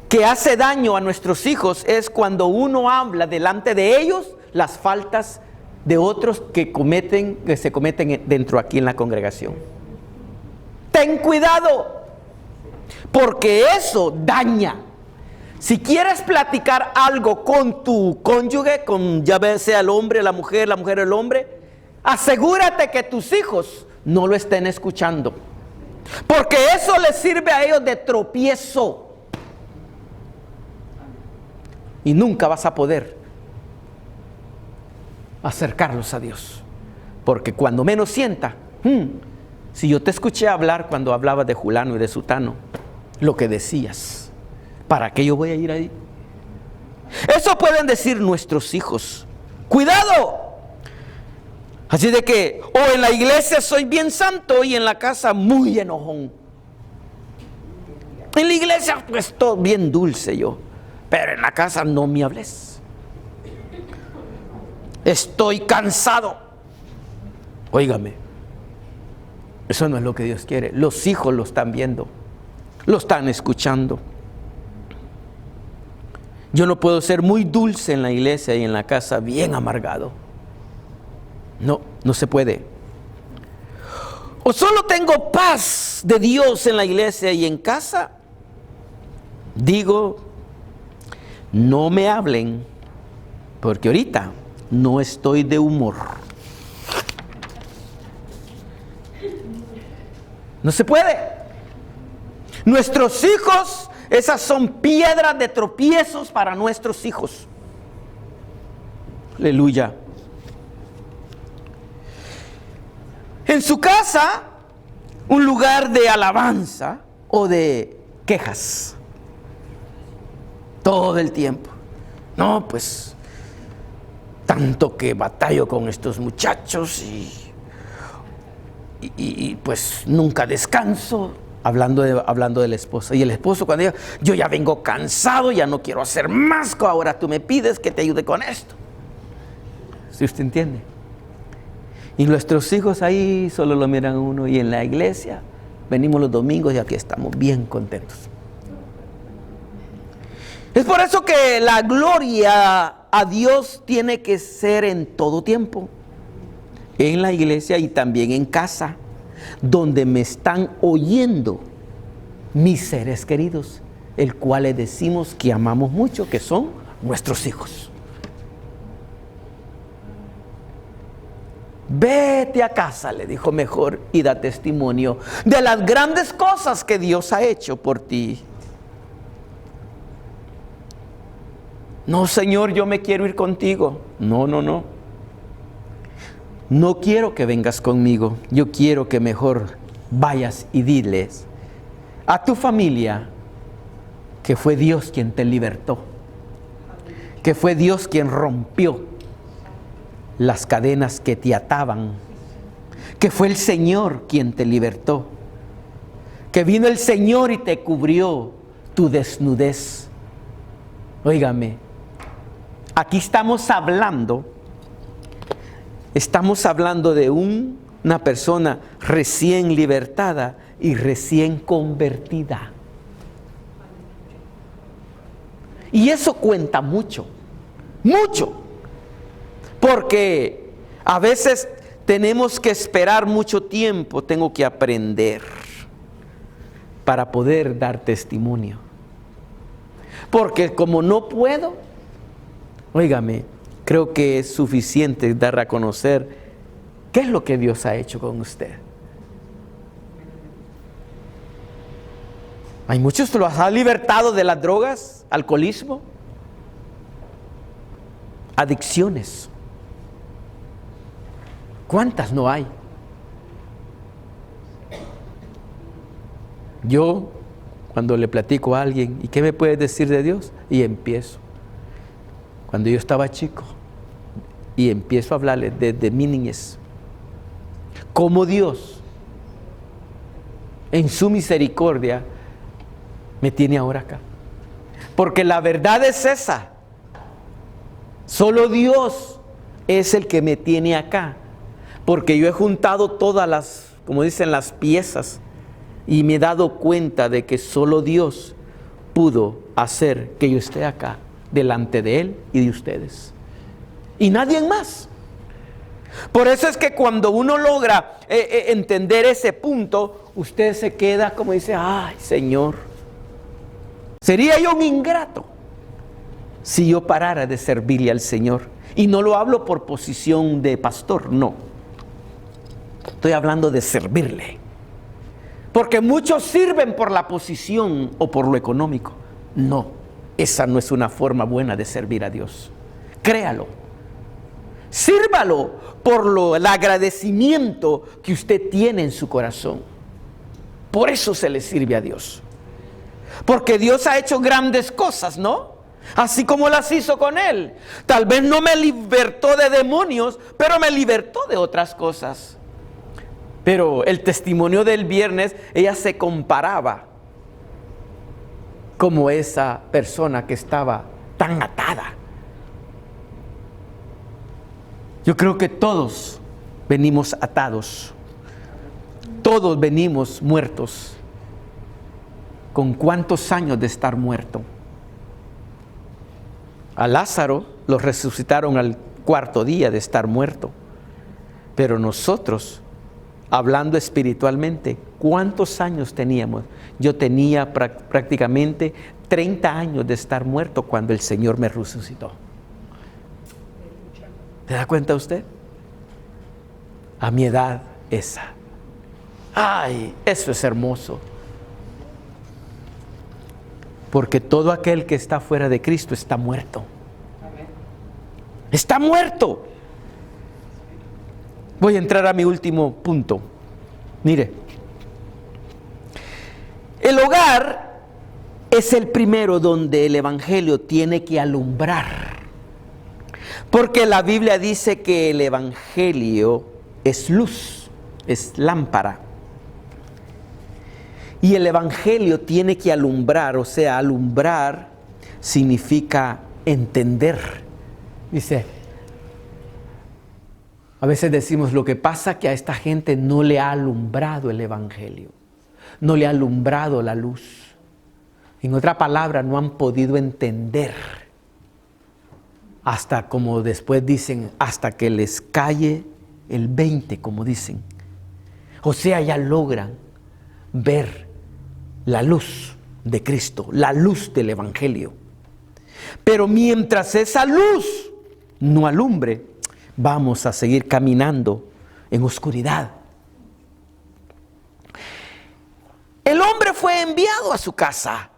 Speaker 1: que hace daño a nuestros hijos es cuando uno habla delante de ellos las faltas de otros que se cometen dentro aquí en la congregación. Ten cuidado, porque eso daña. Si quieres platicar algo con tu cónyuge, ya sea el hombre, la mujer el hombre, asegúrate que tus hijos no lo estén escuchando, porque eso les sirve a ellos de tropiezo y nunca vas a poder acercarlos a Dios, porque cuando menos sienta, si yo te escuché hablar cuando hablabas de Julano y de Sutano, lo que decías, ¿para qué yo voy a ir ahí? Eso pueden decir nuestros hijos. ¡Cuidado! Así de que, en la iglesia soy bien santo y en la casa muy enojón. En la iglesia pues todo bien dulce yo, pero en la casa no me hables. Estoy cansado. Óigame, eso no es lo que Dios quiere. Los hijos lo están viendo, lo están escuchando. Yo no puedo ser muy dulce en la iglesia y en la casa bien amargado. No se puede. O solo tengo paz de Dios en la iglesia y en casa. Digo, no me hablen, porque ahorita no estoy de humor. No se puede. Nuestros hijos, esas son piedras de tropiezos para nuestros hijos. Aleluya. En su casa, un lugar de alabanza o de quejas. Todo el tiempo. No, pues, tanto que batallo con estos muchachos y pues nunca descanso. Hablando de la esposa. Y el esposo cuando diga, yo ya vengo cansado, ya no quiero hacer más, ahora tú me pides que te ayude con esto. ¿Sí usted entiende? Y nuestros hijos ahí solo lo miran a uno, y en la iglesia venimos los domingos y aquí estamos bien contentos. Es por eso que la gloria a Dios tiene que ser en todo tiempo, en la iglesia y también en casa, donde me están oyendo mis seres queridos, el cual le decimos que amamos mucho, que son nuestros hijos. Vete a casa, le dijo mejor, y da testimonio de las grandes cosas que Dios ha hecho por ti. No, Señor, yo me quiero ir contigo. No. No quiero que vengas conmigo. Yo quiero que mejor vayas y diles a tu familia que fue Dios quien te libertó, que fue Dios quien rompió las cadenas que te ataban, que fue el Señor quien te libertó, que vino el Señor y te cubrió tu desnudez. Óigame, aquí estamos hablando de una persona recién libertada y recién convertida. Y eso cuenta mucho, porque a veces tenemos que esperar mucho tiempo, tengo que aprender para poder dar testimonio. Porque como no puedo, óigame, creo que es suficiente dar a conocer qué es lo que Dios ha hecho con usted. Hay muchos que los ha libertado de las drogas, alcoholismo, adicciones. ¿Cuántas no hay? Yo cuando le platico a alguien, ¿y qué me puedes decir de Dios? Y empiezo. Cuando yo estaba chico, y empiezo a hablarle desde mi niñez, cómo Dios, en su misericordia, me tiene ahora acá. Porque la verdad es esa. Solo Dios es el que me tiene acá. Porque yo he juntado todas las, como dicen, las piezas, y me he dado cuenta de que solo Dios pudo hacer que yo esté acá, delante de Él y de ustedes. Y nadie más. Por eso es que cuando uno logra entender ese punto, usted se queda como dice, ay, Señor, sería yo un ingrato si yo parara de servirle al Señor. Y no lo hablo por posición de pastor, no. Estoy hablando de servirle. Porque muchos sirven por la posición o por lo económico. No, esa no es una forma buena de servir a Dios. Créalo. Sírvalo por el agradecimiento que usted tiene en su corazón. Por eso se le sirve a Dios. Porque Dios ha hecho grandes cosas, ¿no? Así como las hizo con Él. Tal vez no me libertó de demonios, pero me libertó de otras cosas. Pero el testimonio del viernes, ella se comparaba como esa persona que estaba tan atada. Yo creo que todos venimos atados. Todos venimos muertos. ¿Con cuántos años de estar muerto? A Lázaro lo resucitaron al 4º día de estar muerto. Pero nosotros, hablando espiritualmente, ¿cuántos años teníamos? Yo tenía prácticamente 30 años de estar muerto cuando el Señor me resucitó. ¿Se da cuenta usted? A mi edad esa. ¡Ay! Eso es hermoso. Porque todo aquel que está fuera de Cristo está muerto. Está muerto. Voy a entrar a mi último punto. Mire, el hogar es el primero donde el Evangelio tiene que alumbrar. Porque la Biblia dice que el Evangelio es luz, es lámpara. Y el Evangelio tiene que alumbrar, o sea, alumbrar significa entender. Dice, a veces decimos, lo que pasa que a esta gente no le ha alumbrado el Evangelio, no le ha alumbrado la luz. En otra palabra, no han podido entender. Hasta, como después dicen, hasta que les cae el 20, como dicen. O sea, ya logran ver la luz de Cristo, la luz del Evangelio. Pero mientras esa luz no alumbre, vamos a seguir caminando en oscuridad. El hombre fue enviado a su casa.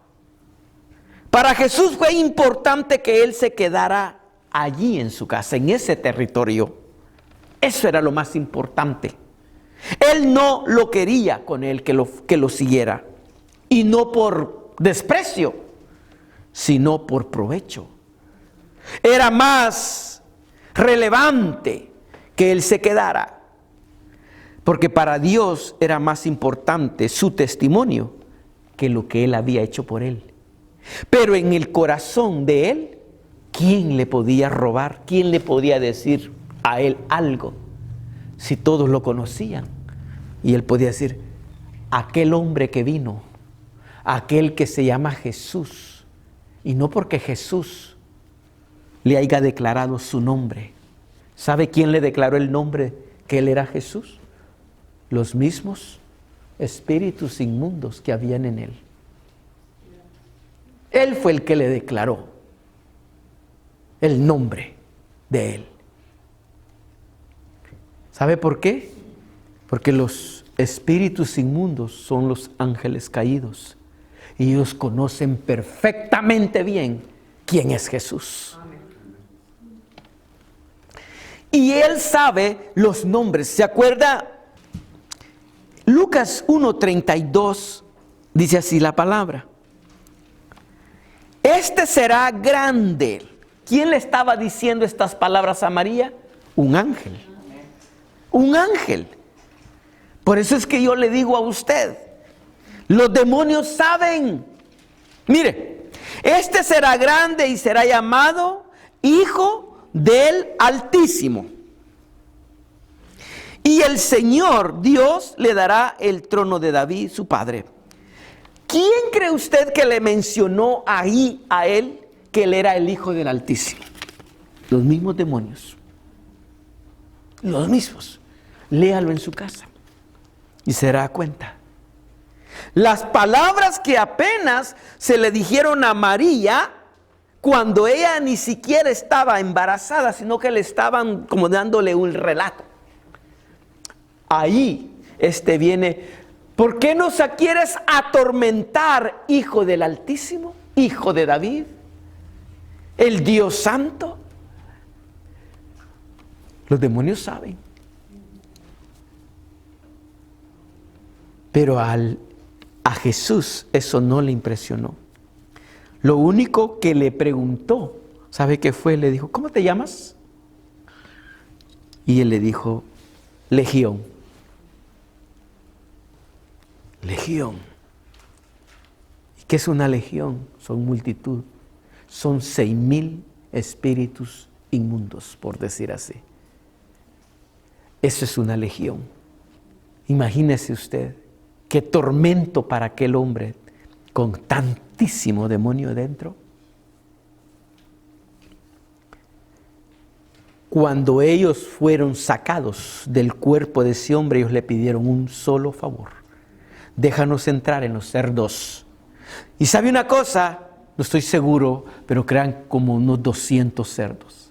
Speaker 1: Para Jesús fue importante que Él se quedara allí en su casa, en ese territorio. Eso era lo más importante. Él no lo quería con él, que lo siguiera. Y no por desprecio, sino por provecho. Era más relevante que él se quedara. Porque para Dios era más importante su testimonio que lo que él había hecho por él. Pero en el corazón de él, ¿quién le podía robar? ¿Quién le podía decir a él algo? Si todos lo conocían. Y él podía decir, aquel hombre que vino, aquel que se llama Jesús. Y no porque Jesús le haya declarado su nombre. ¿Sabe quién le declaró el nombre que él era Jesús? Los mismos espíritus inmundos que habían en él. Él fue el que le declaró el nombre de él. ¿Sabe por qué? Porque los espíritus inmundos son los ángeles caídos. Y ellos conocen perfectamente bien quién es Jesús. Y Él sabe los nombres. ¿Se acuerda? Lucas 1:32 Dice así la palabra. Este será grande. ¿Quién le estaba diciendo estas palabras a María? Un ángel. Un ángel. Por eso es que yo le digo a usted, los demonios saben. Mire, este será grande y será llamado Hijo del Altísimo. Y el Señor Dios le dará el trono de David, su padre. ¿Quién cree usted que le mencionó ahí a él que él era el Hijo del Altísimo? Los mismos demonios. Los mismos. Léalo en su casa y se dará cuenta. Las palabras que apenas se le dijeron a María cuando ella ni siquiera estaba embarazada, sino que le estaban como dándole un relato. Ahí viene. ¿Por qué nos quieres atormentar, Hijo del Altísimo? Hijo de David, el Dios Santo. Los demonios saben. Pero a Jesús eso no le impresionó. Lo único que le preguntó, ¿sabe qué fue? Le dijo, ¿cómo te llamas? Y él le dijo, Legión. Legión. ¿Y qué es una legión? Son multitud. Son 6,000 espíritus inmundos, por decir así. Eso es una legión. Imagínese usted qué tormento para aquel hombre con tantísimo demonio dentro. Cuando ellos fueron sacados del cuerpo de ese hombre, ellos le pidieron un solo favor. Déjanos entrar en los cerdos. Y sabe una cosa, no estoy seguro, pero crean como unos 200 cerdos.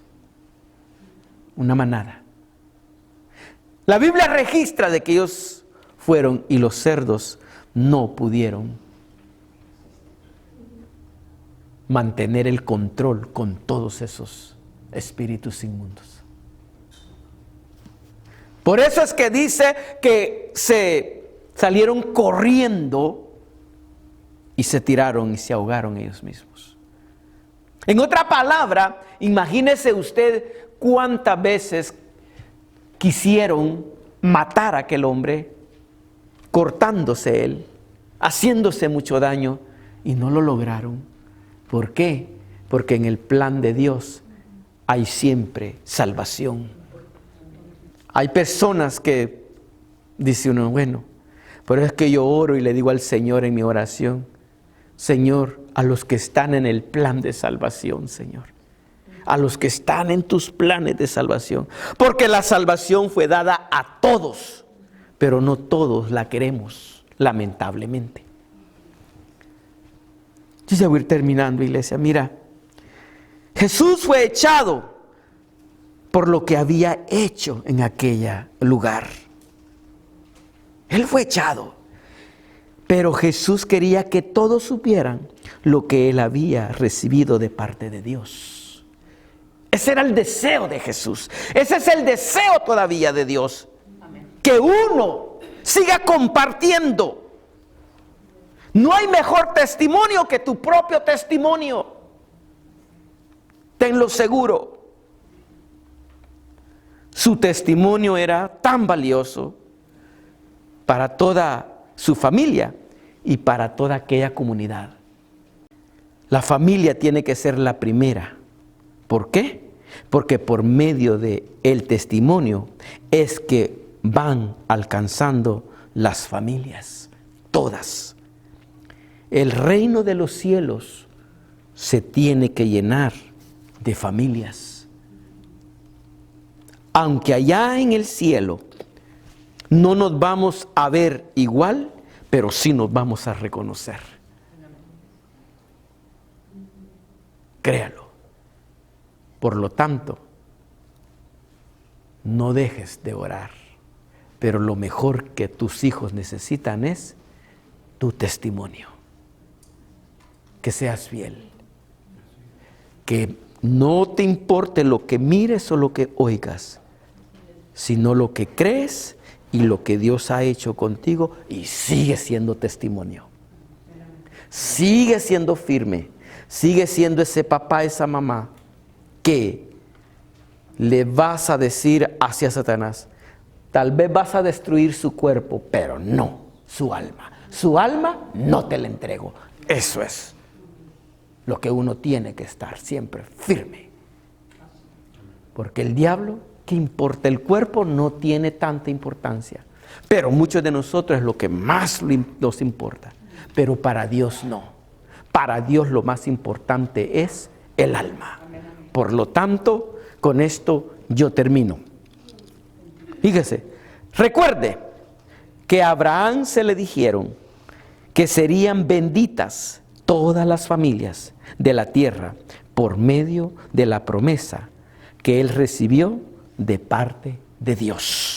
Speaker 1: Una manada. La Biblia registra de que ellos fueron y los cerdos no pudieron mantener el control con todos esos espíritus inmundos. Por eso es que dice que se salieron corriendo y se tiraron y se ahogaron ellos mismos. En otra palabra, imagínese usted cuántas veces quisieron matar a aquel hombre, cortándose él, haciéndose mucho daño, y no lo lograron. ¿Por qué? Porque en el plan de Dios hay siempre salvación. Hay personas que dice uno, bueno, pero es que yo oro y le digo al Señor en mi oración, Señor, a los que están en el plan de salvación, Señor, a los que están en tus planes de salvación, porque la salvación fue dada a todos, pero no todos la queremos, lamentablemente. Yo ya voy a ir terminando, iglesia. Mira, Jesús fue echado por lo que había hecho en aquel lugar. Él fue echado. Pero Jesús quería que todos supieran lo que él había recibido de parte de Dios. Ese era el deseo de Jesús. Ese es el deseo todavía de Dios. Amén. Que uno siga compartiendo. No hay mejor testimonio que tu propio testimonio. Tenlo seguro. Su testimonio era tan valioso para toda su familia y para toda aquella comunidad. La familia tiene que ser la primera. ¿Por qué? Porque por medio de el testimonio es que van alcanzando las familias, todas. El reino de los cielos se tiene que llenar de familias. Aunque allá en el cielo no nos vamos a ver igual, pero sí nos vamos a reconocer. Créalo. Por lo tanto, no dejes de orar. Pero lo mejor que tus hijos necesitan es tu testimonio. Que seas fiel. Que no te importe lo que mires o lo que oigas, sino lo que crees y lo que Dios ha hecho contigo y sigue siendo testimonio. Sigue siendo firme. Sigue siendo ese papá, esa mamá que le vas a decir hacia Satanás, tal vez vas a destruir su cuerpo, pero no su alma. Su alma no te la entrego. Eso es lo que uno tiene que estar siempre firme. Porque el diablo, ¿qué importa? El cuerpo no tiene tanta importancia. Pero muchos de nosotros es lo que más nos importa. Pero para Dios no. Para Dios lo más importante es el alma. Por lo tanto, con esto yo termino. Fíjese, recuerde que a Abraham se le dijeron que serían benditas todas las familias de la tierra por medio de la promesa que él recibió de parte de Dios.